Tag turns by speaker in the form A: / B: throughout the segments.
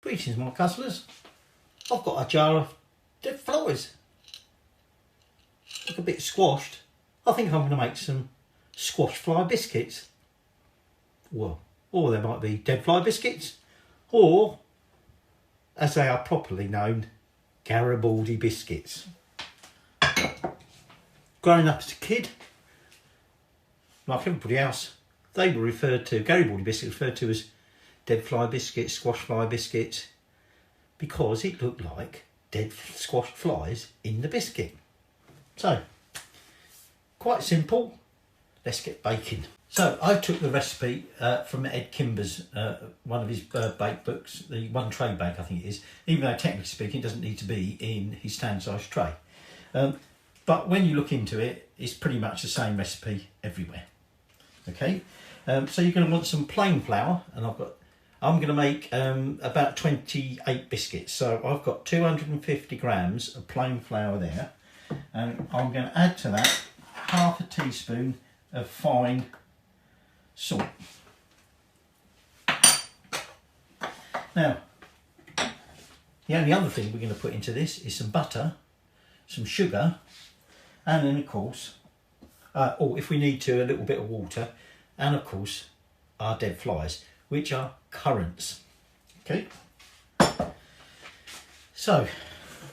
A: Greetings my guzzlers. I've got a jar of dead flies. Look a bit squashed. I think I'm going to make some squash fly biscuits. Well, or there might be dead fly biscuits, or as they are properly known, Garibaldi biscuits. Growing up as a kid, like everybody else, they were referred to, Garibaldi biscuits referred to as dead fly biscuits, squash fly biscuits, because it looked like dead squashed flies in the biscuit. So, quite simple. Let's get baking. So I took the recipe from Ed Kimber's, one of his bake books, the one tray bake I think it is, even though technically speaking it doesn't need to be in his stand size tray. But when you look into it, it's pretty much the same recipe everywhere. Okay, so you're going to want some plain flour, and I'm going to make about 28 biscuits. So I've got 250 grams of plain flour there, and I'm going to add to that half a teaspoon of fine salt. Now, the only other thing we're going to put into this is some butter, some sugar, and then of course, or if we need to, a little bit of water, and of course our dead flies, which are currants. Okay, so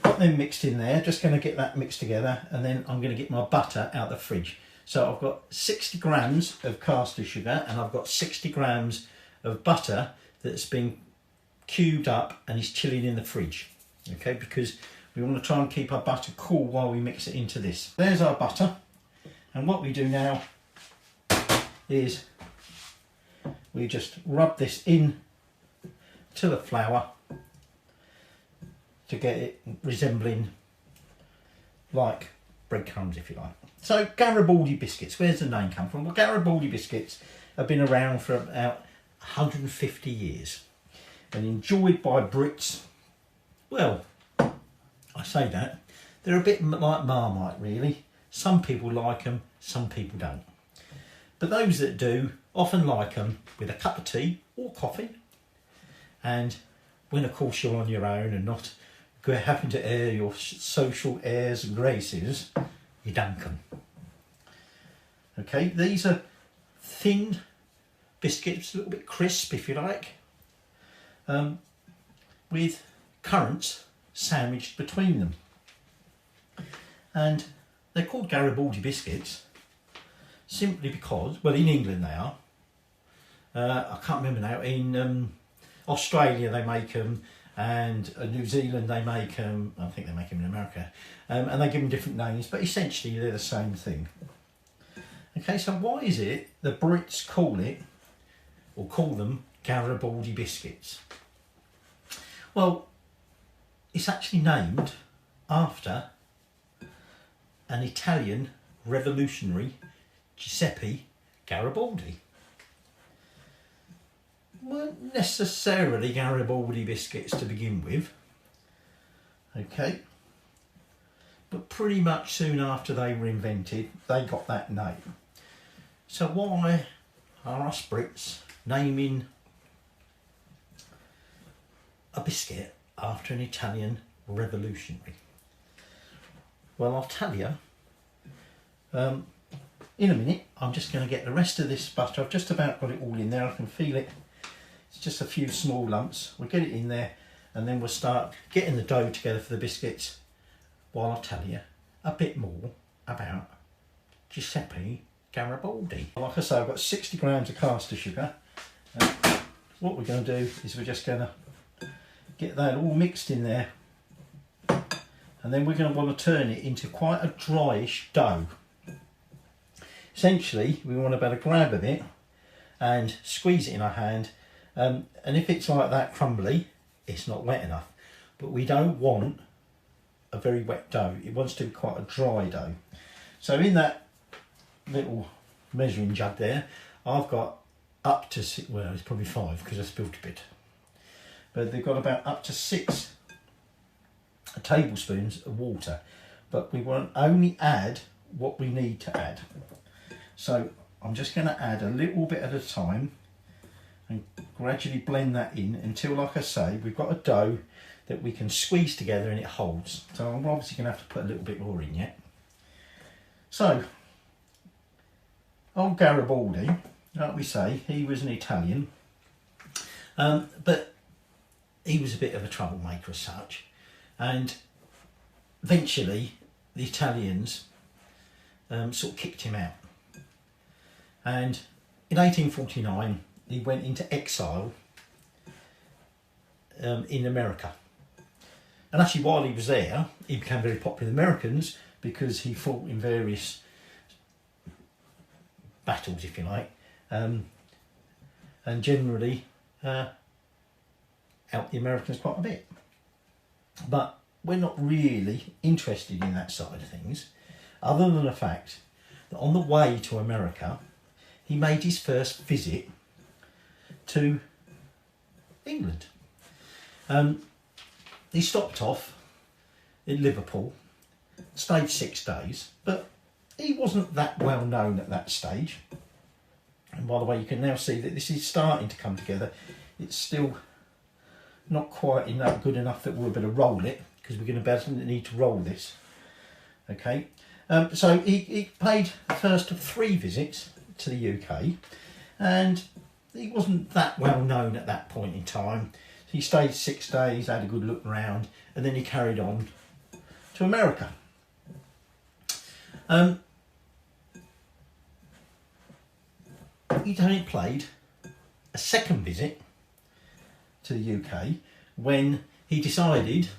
A: got them mixed in there, just going to get that mixed together, and then I'm going to get my butter out of the fridge. So I've got 60 grams of caster sugar, and I've got 60 grams of butter that's been cubed up and is chilling in the fridge. Okay, because we want to try and keep our butter cool while we mix it into this. There's our butter, and what we do now is we just rub this in to the flour to get it resembling like breadcrumbs, if you like. So Garibaldi biscuits, where's the name come from? Well, Garibaldi biscuits have been around for about 150 years and enjoyed by Brits. Well, I say that, they're a bit like Marmite really. Some people like them, some people don't. But those that do often like them with a cup of tea or coffee, and when of course you're on your own and not having to air your social airs and graces, you dunk them. Okay, these are thin biscuits, a little bit crisp if you like, with currants sandwiched between them. And they're called Garibaldi biscuits simply because, well, in England they are. I can't remember now, in Australia they make them, and New Zealand they make them, I think they make them in America, and they give them different names, but essentially they're the same thing. Okay, so why is it the Brits call it, or call them, Garibaldi biscuits? Well, it's actually named after an Italian revolutionary, Giuseppe Garibaldi. Weren't necessarily Garibaldi biscuits to begin with, okay, but pretty much soon after they were invented they got that name. So why are us Brits naming a biscuit after an Italian revolutionary? Well, I'll tell you in a minute. I'm just going to get the rest of this butter. I've just about got it all in there, I can feel it. It's just a few small lumps. We'll get it in there, and then we'll start getting the dough together for the biscuits while I tell you a bit more about Giuseppe Garibaldi. Like I say, I've got 60 grams of caster sugar. What we're going to do is we're just going to get that all mixed in there, and then we're going to want to turn it into quite a dryish dough. Essentially, we want to be able to grab a bit and squeeze it in our hand. And if it's like that crumbly, it's not wet enough. But we don't want a very wet dough. It wants to be quite a dry dough. So in that little measuring jug there, I've got up to 6, well, it's probably 5 because I spilled a bit. But they've got about up to 6 tablespoons of water. But we won't only add what we need to add. So I'm just going to add a little bit at a time. and gradually blend that in until, like I say, we've got a dough that we can squeeze together and it holds. So I'm obviously going to have to put a little bit more in yet. So, old Garibaldi, like we say, he was an Italian, but he was a bit of a troublemaker as such, and eventually the Italians sort of kicked him out. And in 1849 he went into exile in America. And actually while he was there he became very popular with Americans because he fought in various battles, if you like, and generally helped the Americans quite a bit. But we're not really interested in that side of things, other than the fact that on the way to America he made his first visit to England. He stopped off in Liverpool, stayed 6 days, but he wasn't that well known at that stage. And by the way, you can now see that this is starting to come together. It's still not quite good enough that we're going to roll it, because we're going to need to roll this. Okay, so he paid the first of 3 visits to the UK, and he wasn't that well known at that point in time. He stayed 6 days, had a good look around, and then he carried on to America. He'd only played a second visit to the UK when he decided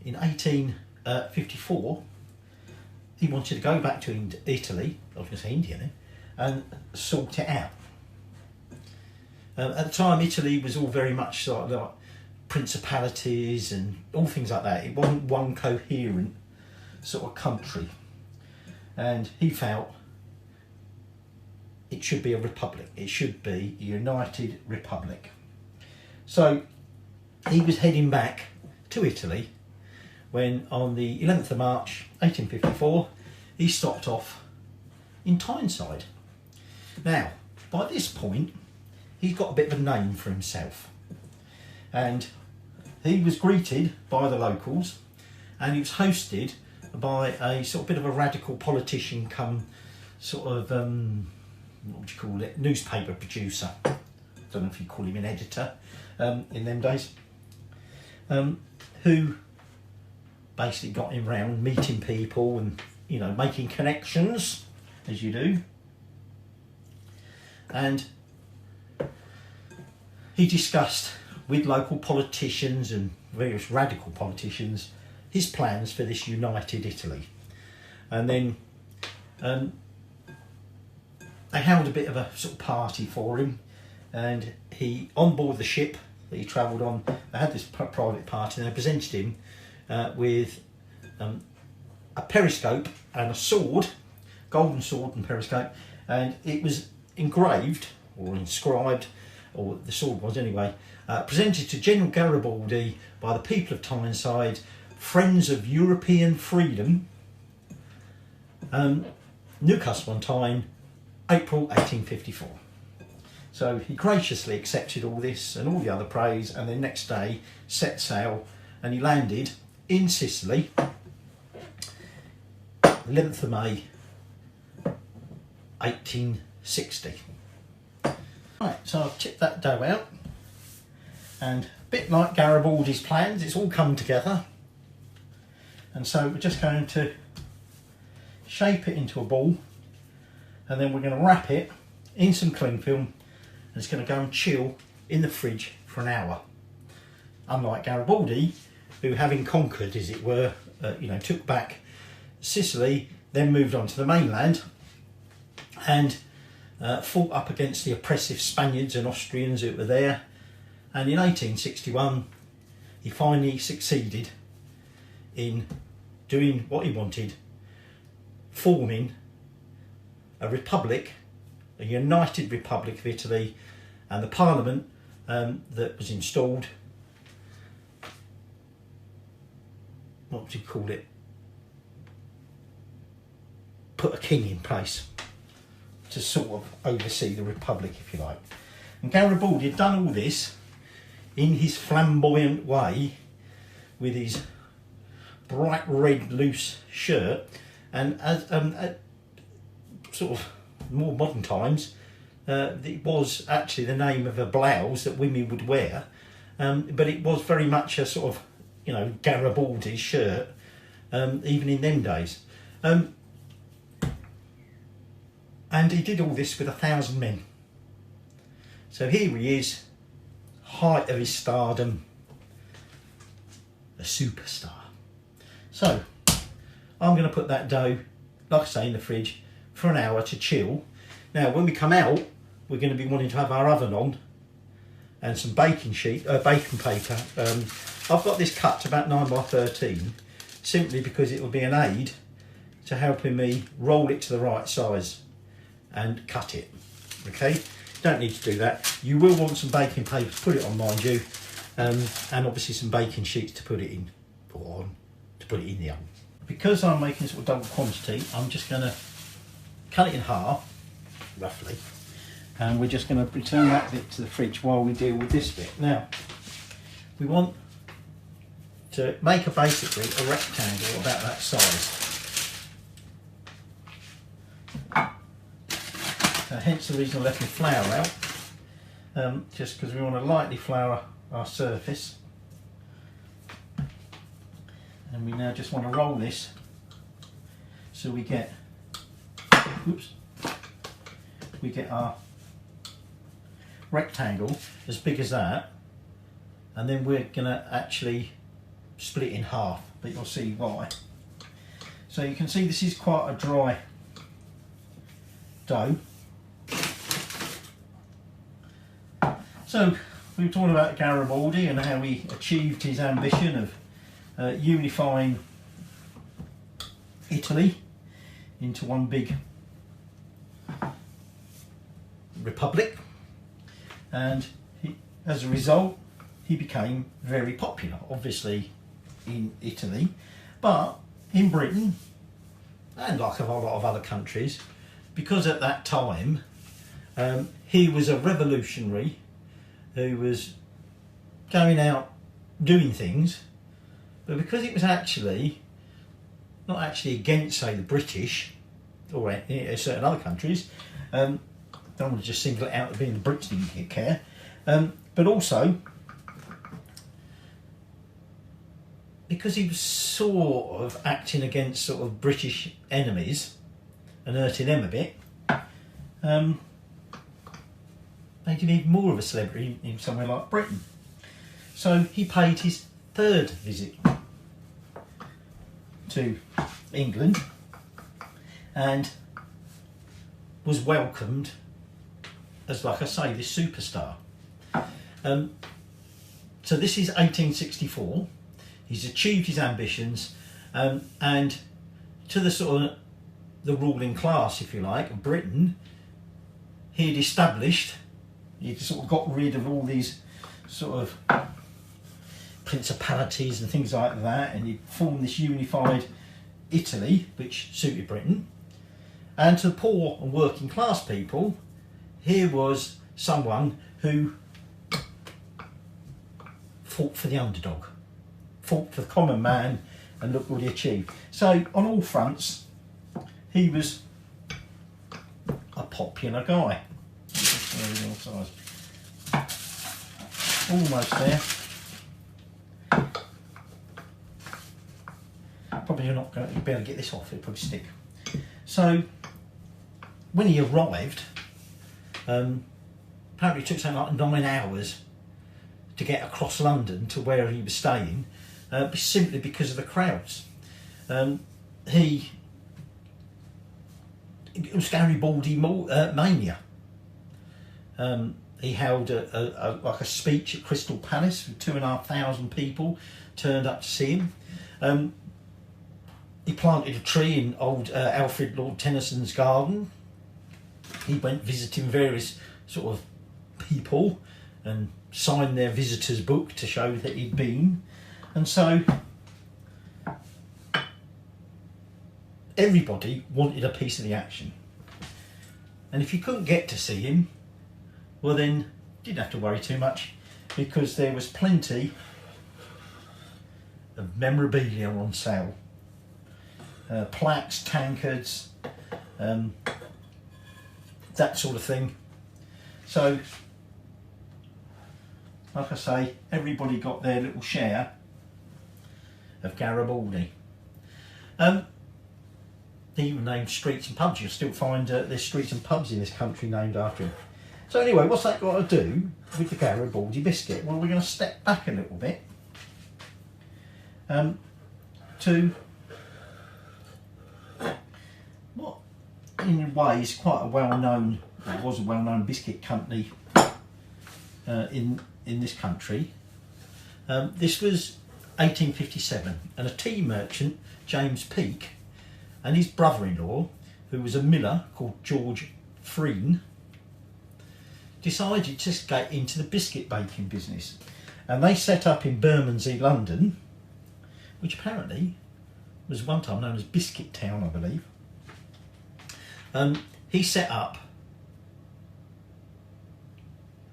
A: in 1854 he wanted to go back to Italy, I was going to say India then, and sort it out. At the time Italy was all very much like principalities and all things like that. It wasn't one coherent sort of country, and he felt it should be a republic. It should be a united republic. So he was heading back to Italy when on the 11th of March 1854 he stopped off in Tyneside. Now by this point he's got a bit of a name for himself, and he was greeted by the locals, and he was hosted by a sort of bit of a radical politician come sort of what would you call it, newspaper producer. I don't know if you call him an editor in them days, who basically got him round meeting people and, you know, making connections as you do. And he discussed with local politicians and various radical politicians his plans for this united Italy. And then they held a bit of a sort of party for him, and he, on board the ship that he travelled on, they had this private party and they presented him with a periscope and a sword, golden sword and periscope, and it was engraved or inscribed, or the sword was anyway, presented to General Garibaldi by the people of Tyneside, friends of European freedom, Newcastle on Tyne, April 1854. So he graciously accepted all this and all the other praise, and then next day set sail and he landed in Sicily 11th of May 1860. Right, so I've tipped that dough out, and a bit like Garibaldi's plans, it's all come together, and so we're just going to shape it into a ball, and then we're going to wrap it in some cling film, and it's going to go and chill in the fridge for an hour. Unlike Garibaldi, who, having conquered, as it were, took back Sicily, then moved on to the mainland and fought up against the oppressive Spaniards and Austrians that were there, and in 1861 he finally succeeded in doing what he wanted, forming a republic, a united Republic of Italy, and the parliament that was installed, what would you call it, put a king in place to sort of oversee the republic, if you like. And Garibaldi had done all this in his flamboyant way with his bright red loose shirt, and as at sort of more modern times, it was actually the name of a blouse that women would wear, but it was very much a sort of, you know, Garibaldi shirt, even in them days. And he did all this with 1,000 men. So here he is, height of his stardom, a superstar. So I'm going to put that dough, like I say, in the fridge for an hour to chill. Now when we come out, we're going to be wanting to have our oven on and some baking paper. I've got this cut to about 9 by 13 simply because it will be an aid to helping me roll it to the right size and cut it. Okay, don't need to do that. You will want some baking paper to put it on, mind you, and obviously some baking sheets to put it in, or on, to put it in the oven. Because I'm making sort of double quantity, I'm just going to cut it in half, roughly, and we're just going to return that bit to the fridge while we deal with this bit. Now, we want to make basically a rectangle about that size. Hence the reason I left my flour out, just because we want to lightly flour our surface. And we now just want to roll this so we get, oops, we get our rectangle as big as that, and then we're going to actually split in half, but you'll see why. So you can see this is quite a dry dough. So we were talking about Garibaldi and how he achieved his ambition of unifying Italy into one big republic, and as a result he became very popular, obviously in Italy, but in Britain and like a lot of other countries, because at that time he was a revolutionary who was going out doing things, but because it was actually not actually against, say, the British or certain other countries, don't want to just single it out as being the Brits didn't care, but also because he was sort of acting against sort of British enemies and hurting them a bit, made him even more of a celebrity in somewhere like Britain. So he paid his third visit to England and was welcomed as, like I say, this superstar. So this is 1864. He's achieved his ambitions, and to the sort of the ruling class, if you like, of Britain, he had established, he sort of got rid of all these sort of principalities and things like that, and he formed this unified Italy which suited Britain. And to the poor and working class people, here was someone who fought for the underdog, fought for the common man, and look what he achieved. So on all fronts he was a popular guy. Almost there. Probably you're not going to be able to get this off, it'll probably stick. So when he arrived, apparently it took something like 9 hours to get across London to where he was staying, simply because of the crowds. It was Garibaldi mania. He held like a speech at Crystal Palace with 2,500 people turned up to see him. He planted a tree in old Alfred Lord Tennyson's garden. He went visiting various sort of people and signed their visitors' book to show that he'd been. And so everybody wanted a piece of the action. And if you couldn't get to see him, well then didn't have to worry too much because there was plenty of memorabilia on sale. Plaques, tankards, that sort of thing. So, like I say, everybody got their little share of Garibaldi. Even named streets and pubs. You'll still find there's streets and pubs in this country named after him. So anyway, what's that got to do with the Garibaldi biscuit? Well, we're going to step back a little bit to what in a way is quite a well-known, it was a well-known biscuit company in this country. This was 1857, and a tea merchant, James Peake, and his brother-in-law, who was a miller called George Freen, decided to get into the biscuit baking business. And they set up in Bermondsey, London, which apparently was one time known as Biscuit Town, I believe. He set up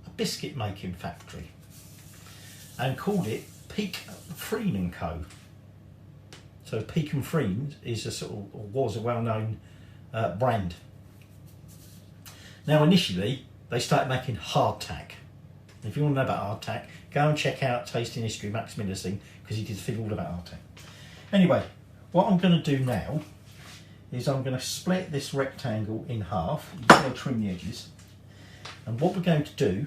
A: a biscuit making factory and called it Peake, Freen and Co. So Peake and Freen is a sort of, or was a well-known brand. Now initially they started making hardtack. If you want to know about hardtack, go and check out Tasting History, Max Miller's thing, because he did a thing all about hardtack. Anyway, what I'm going to do now is I'm going to split this rectangle in half. You've got to trim the edges. And what we're going to do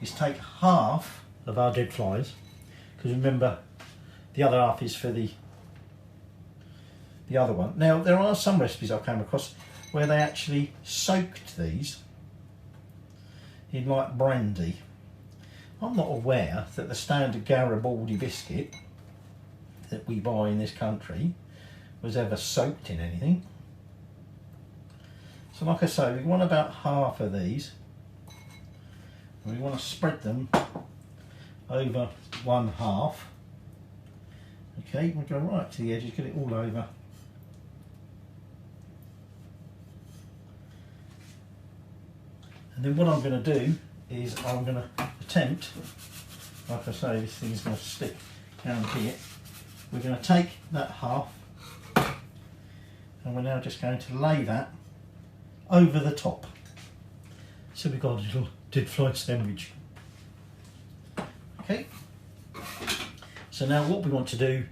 A: is take half of our dead flies, because remember the other half is for the other one. Now there are some recipes I've come across where they actually soaked these in like brandy. I'm not aware that the standard Garibaldi biscuit that we buy in this country was ever soaked in anything. So like I say, we want about half of these, and we want to spread them over one half. Okay, we'll go right to the edges, get it all over. And then what I'm going to do is I'm going to attempt, like I say, this thing is going to stick down here. We're going to take that half and we're now just going to lay that over the top. So we've got a little dead fly sandwich. Okay. So now what we want to do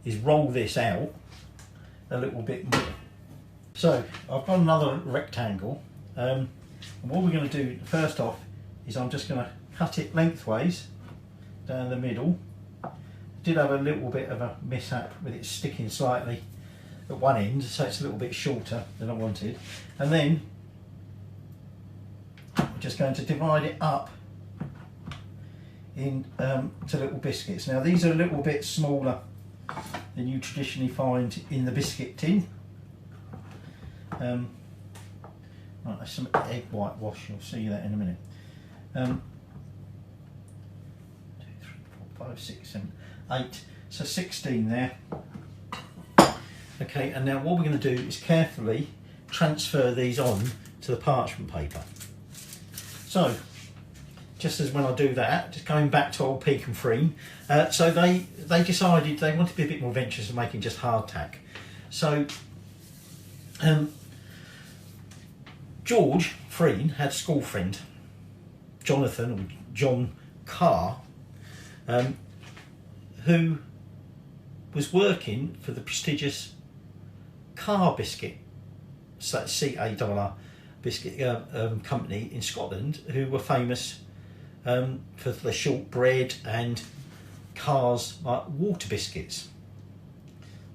A: is roll this out a little bit more. So I've got another rectangle. And what we're going to do first off is I'm just going to cut it lengthways down the middle. Did have a little bit of a mishap with it sticking slightly at one end, so it's a little bit shorter than I wanted. And then we're just going to divide it up in to little biscuits. Now these are a little bit smaller than you traditionally find in the biscuit tin. Right, there's some egg whitewash, you'll see that in a minute. 2, 3, 4, 5, 6, 7, 8, so 16 there. Okay, and now what we're going to do is carefully transfer these on to the parchment paper. So, just as when I do that, just going back to old Peake and Freen, so they decided they wanted to be a bit more adventurous in making just hardtack. So, George Freen had a school friend, Jonathan or John Carr, who was working for the prestigious Carr biscuit, so that's C-A-R-R biscuit company in Scotland, who were famous for the shortbread and Carr's like water biscuits.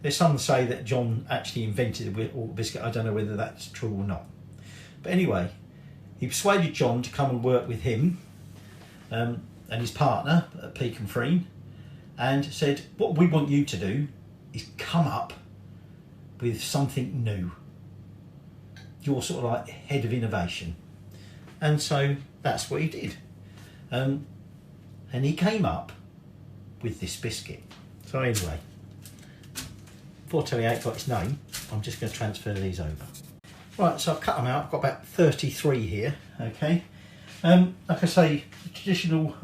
A: There's some say that John actually invented the water biscuit. I don't know whether that's true or not. But anyway, he persuaded John to come and work with him and his partner at Peake and Freen, and said, what we want you to do is come up with something new. You're sort of like head of innovation. And so that's what he did. And he came up with this biscuit. So anyway, before I tell you how it got its name, I'm just going to transfer these over. Right, so I've cut them out. I've got about 33 here, okay? Like I say, the traditional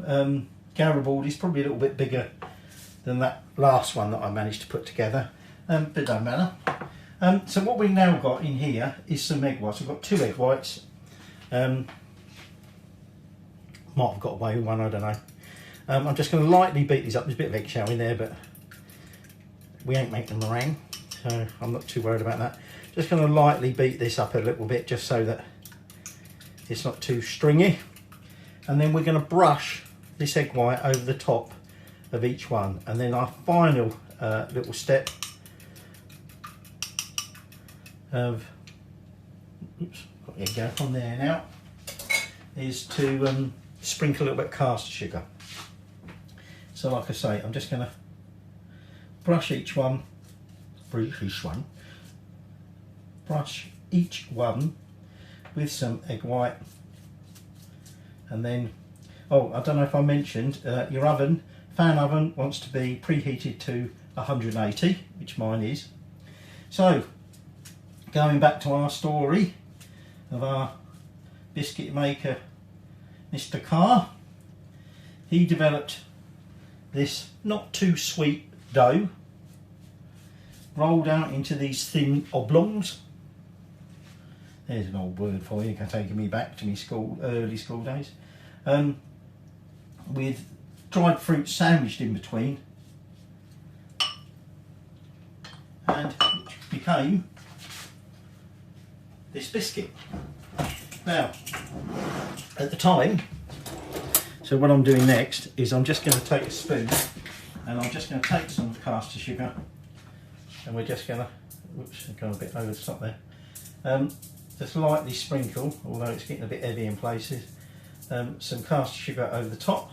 A: Garibaldi is probably a little bit bigger than that last one that I managed to put together, but it don't matter. So what we've now got in here is some egg whites. I've got 2 egg whites. Might have got away with one, I don't know. I'm just going to lightly beat these up. There's a bit of eggshell in there, but we ain't making a meringue, so I'm not too worried about that. Just going to lightly beat this up a little bit, just so that it's not too stringy. And then we're going to brush this egg white over the top of each one. And then our final little step of, oops, got the egg on there now, is to sprinkle a little bit of caster sugar. So like I say, I'm just going to brush each one, brush each one with some egg white. And then, oh, I don't know if I mentioned, your oven, fan oven, wants to be preheated to 180, which mine is. So, going back to our story of our biscuit maker, Mr. Carr, he developed this not too sweet dough, rolled out into these thin oblongs. There's an old word for you, taking me back to my early school days. With dried fruit sandwiched in between, and which became this biscuit. Now, at the time, so what I'm doing next is I'm just going to take a spoon and I'm just going to take some caster sugar, and we're just going to, whoops, I've gone a bit over the top there, just lightly sprinkle, although it's getting a bit heavy in places, some caster sugar over the top.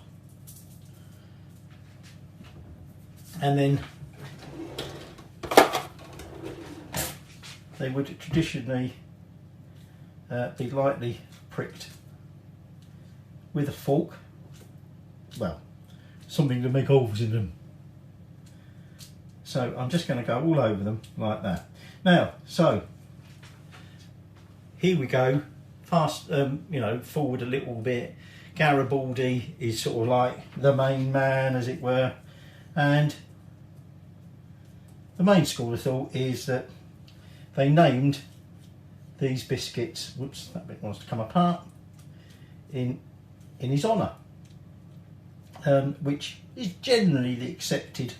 A: And then they would traditionally be lightly pricked with a fork, well, something to make holes in them. So I'm just going to go all over them like that. Now, so here we go, fast, you know, forward a little bit. Garibaldi is sort of like the main man, as it were, and the main school of thought is that they named these biscuits, whoops, that bit wants to come apart, in his honour, which is generally the accepted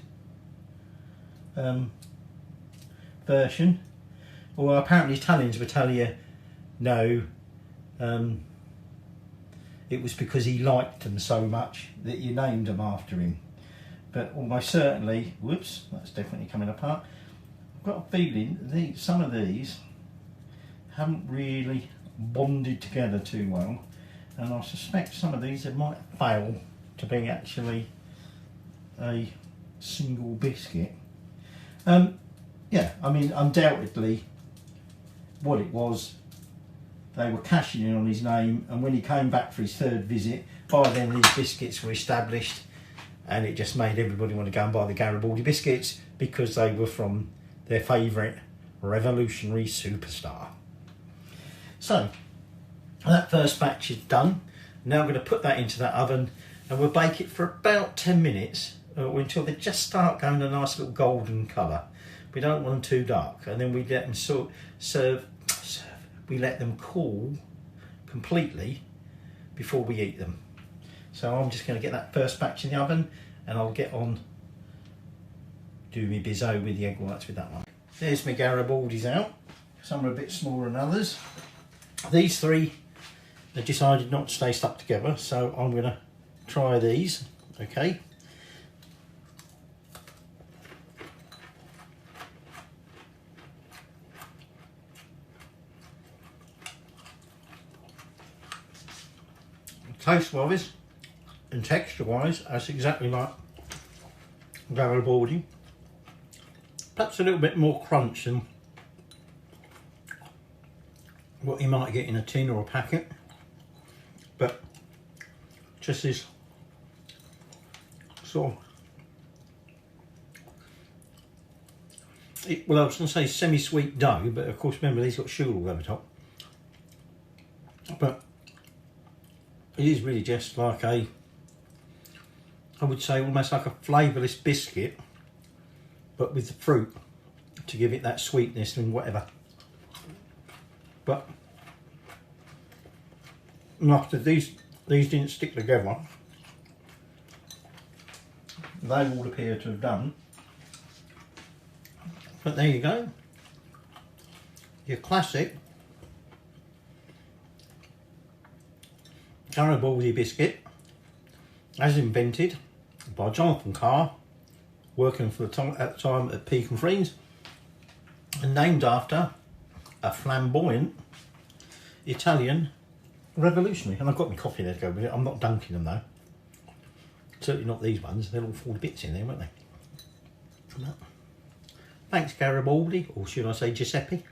A: version. Well, apparently Italians would tell you no, it was because he liked them so much that you named them after him. But almost certainly, whoops, that's definitely coming apart. I've got a feeling some of these haven't really bonded together too well, and I suspect some of these might fail to be actually a single biscuit. Yeah, I mean, undoubtedly what it was, they were cashing in on his name, and when he came back for his 3rd visit, by then these biscuits were established, and it just made everybody want to go and buy the Garibaldi biscuits because they were from their favourite revolutionary superstar. So that first batch is done. Now I'm going to put that into that oven, and we'll bake it for about 10 minutes until they just start going a nice little golden colour. We don't want them too dark, and then we let them we let them cool completely before we eat them. So I'm just going to get that first batch in the oven, and I'll get on do my biseau with the egg whites with that one. There's my Garibaldis out. Some are a bit smaller than others. These 3 have decided not to stay stuck together, so I'm going to try these. Okay. Taste-wise and texture-wise, that's exactly like Garibaldi. Perhaps a little bit more crunch than what you might get in a tin or a packet, but just this sort of, well, I was going to say semi-sweet dough, but of course remember these got sugar all over the top, but it is really just like a, I would say almost like a flavourless biscuit, but with the fruit to give it that sweetness and whatever. But after these didn't stick together, they all appear to have done. But there you go, your classic Garibaldi biscuit, as invented by Jonathan Carr, working for at the time at Peak and Friends, and named after a flamboyant Italian revolutionary. And I've got my coffee there to go with it. I'm not dunking them though. Certainly not these ones. They'll all fall to bits in there, won't they? Thanks Garibaldi, or should I say Giuseppe.